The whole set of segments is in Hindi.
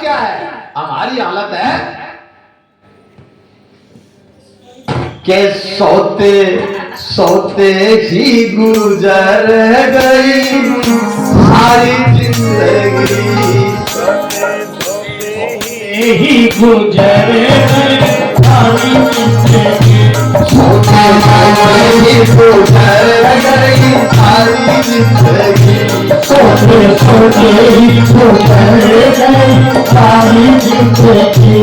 क्या है, हमारी हालत है के सोते सोते ही गुजर गई सारी जिंदगी, ही गुजर सारी जिंदगी, सोते सोते ही गुजर गई सारी जिंदगी, सोते सोते ही गुजर सारी जिंदगी,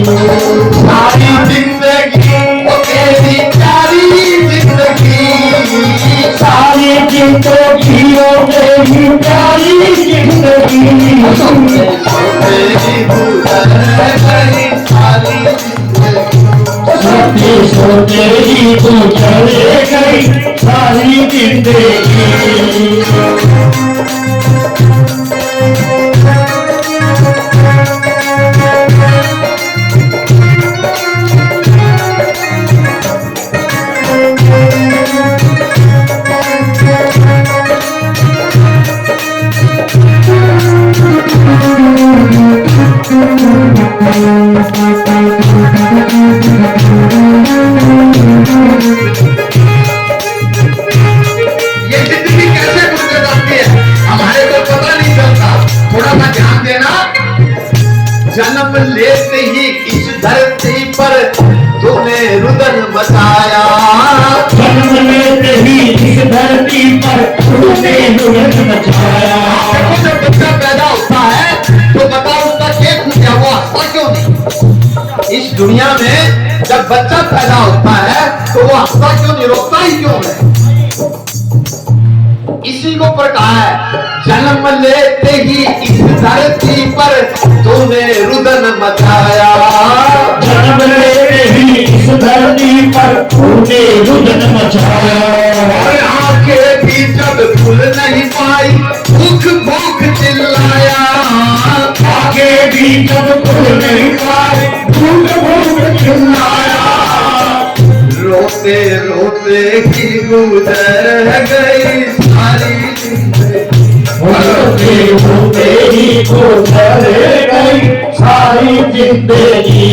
सारी जिंदगी वो तेरी प्यारी जिंदगी, सारी जिंदगी हो मेरी प्यारी जिंदगी, सोते सोते ही गुजर गई सारी जिंदगी, सोते सोते ही गुजर गई सारी जिंदगी। जन्म लेते ही इस धरती पर तूने रुदन मचाया, जन्म लेते ही इस धरती पर तूने रुदन मचाया। जब बच्चा पैदा होता है तो बताओ उसका केक क्या वो हंसता क्यों नहीं? इस दुनिया में जब बच्चा पैदा होता है तो वो हंसता क्यों नहीं, रोता ही क्यों है? इसी को पर कहा है जन्म लेते ही इस धरती पर तूने रुदन मचाया, जन्म लेते ही इस धरती पर तूने रुदन मचाया। और आंखें भी जब खुल नहीं पाई भूख भूख चिल्लाया, आंखें भी जब खुल नहीं पाई भूख भूख चिल्लाया। रोते रोते ही गुजर गई सारी जिंदगी, रोते रोते ही गुजर गई सारी जिंदगी।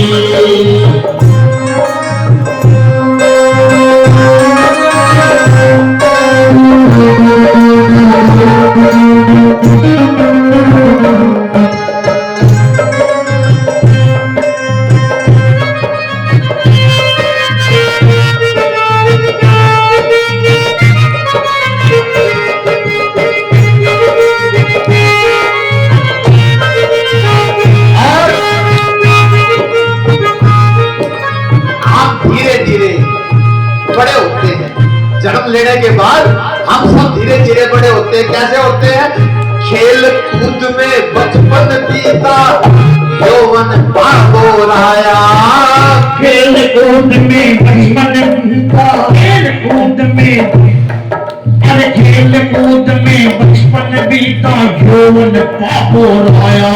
बड़े होते हैं, जन्म लेने के बाद हम सब धीरे धीरे बड़े होते हैं। कैसे होते हैं? खेल कूद में बचपन बीता यौवन बाबो राया, खेल कूद में बचपन बीता, खेल कूद में, अरे खेल कूद में बचपन बीता यौवन बाबो राया।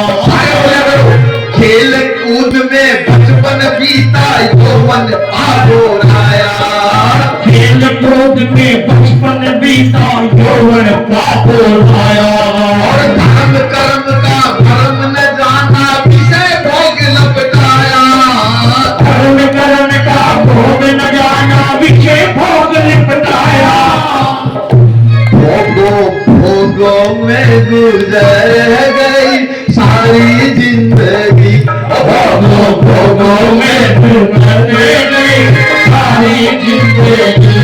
खेल कूद में बचपन बीता यौवन बाबो राया, खेल कूद में बचपन बीता यौवन बाबो राया। और धर्म कर्म का भरम न जाना विषय भोग लपटाया, धर्म कर्म का भोग न जाना विषय भोग लपटाया। भोगों भोगों में गुजर गई सारी जिंदगी, भोगों भोगों में गुजर गई सारी जिंदगी,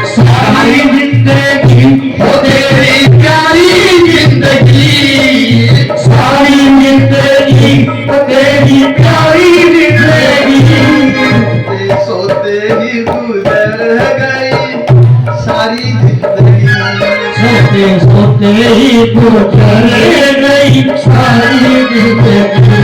सारी जिंदगी हो तेरी प्यारी जिंदगी, सारी जिंदगी हो तेरी प्यारी जिंदगी। सोते ही गुजर गई सारी जिंदगी, सोते सोते ही गुजर गई सारी जिंदगी।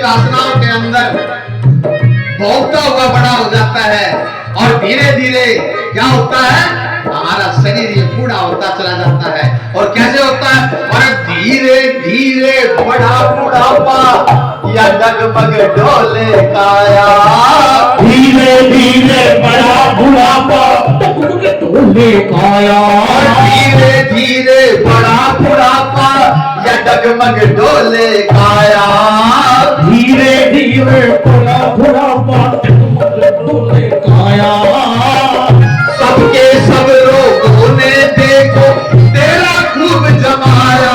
वासनाओं के अंदर भोगता हुआ बड़ा हो जाता है और धीरे धीरे क्या होता है, हमारा शरीर ये बूढ़ा होता चला जाता है। और कैसे होता है? और धीरे धीरे बड़ा बुढ़ापा या डगमग डोले काया, धीरे धीरे बड़ा बुढ़ापा डोले काया, धीरे धीरे बड़ा बुढ़ापा या डगमग डोले काया, धीरे धीरे बड़ा बुढ़ापा डोले काया। सबके सब लोगों ने देखो तेरा खूब जमाया,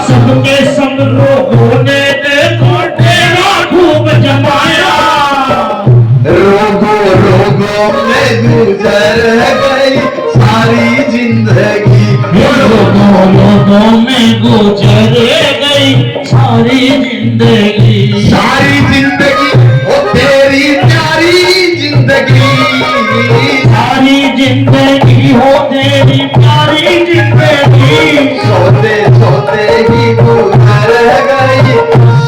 सबके सब लोगों ने देखो तेरा खूब जमाया। रोगों रोगों में गुजर गई सारी जिंदगी, लोगों में गुजर गई सारी जिंदगी, सारी जिंदगी ओ तेरी प्यारी जिंदगी, सारी जिंदगी हो तेरी प्यारी जिंदगी। सोते सोते ही गुजर गई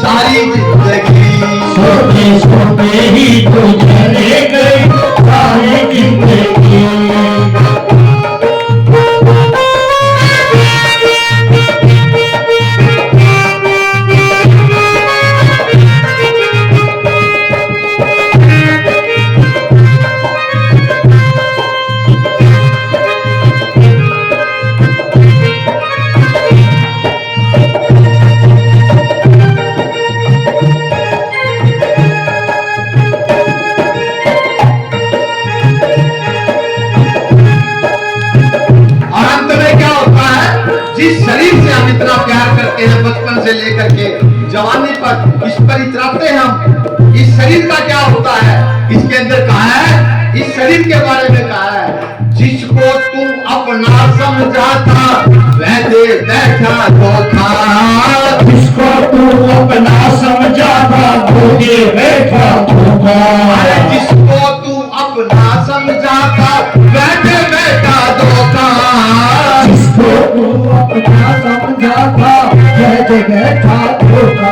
सारी जिंदगी, सोते सोते ही गुजर गई सारी जिंदगी। जिस शरीर से हम इतना प्यार करते हैं बचपन से लेकर के जवानी पर, इस पर इतराते हैं हम, इस शरीर का क्या होता है? इसके अंदर कहा है, इस शरीर के बारे में कहा है, जिसको तुम अपना समझा था वह दे बैठा धोखा, जिसको तू अपना समझा था वो दे बैठा धोखा, जिसको तू अपना समझा था वह दे बैठा धोखा, जिसको तू अपना समझा था वह दे बैठा धोखा।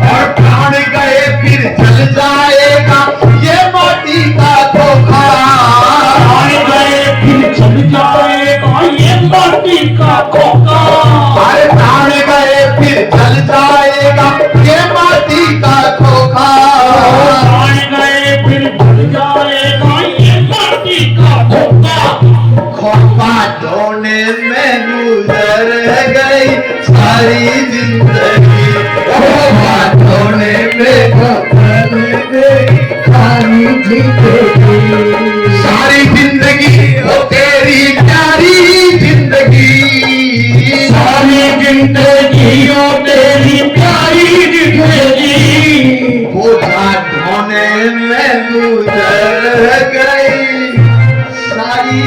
और प्राण गए फिर जल जाएगा ये माटी का धोखा, प्राण गए फिर चल जाएगा ये माटी का धोखा, अरे प्राण गए फिर जल जाएगा ये माटी का धोखा, प्राण गए फिर चल जाएगा ये माटी का धोखा। खोपा ढोने में गुजर गई सारी जिंदगी, खोपा ढोने में गुजर गई सारी जिंदगी, सारी जिंदगी ओ तेरी प्यारी जिंदगी, सारी जिंदगी ओ तेरी प्यारी जिंदगी। खोपा ढोने में गुजर गई सारी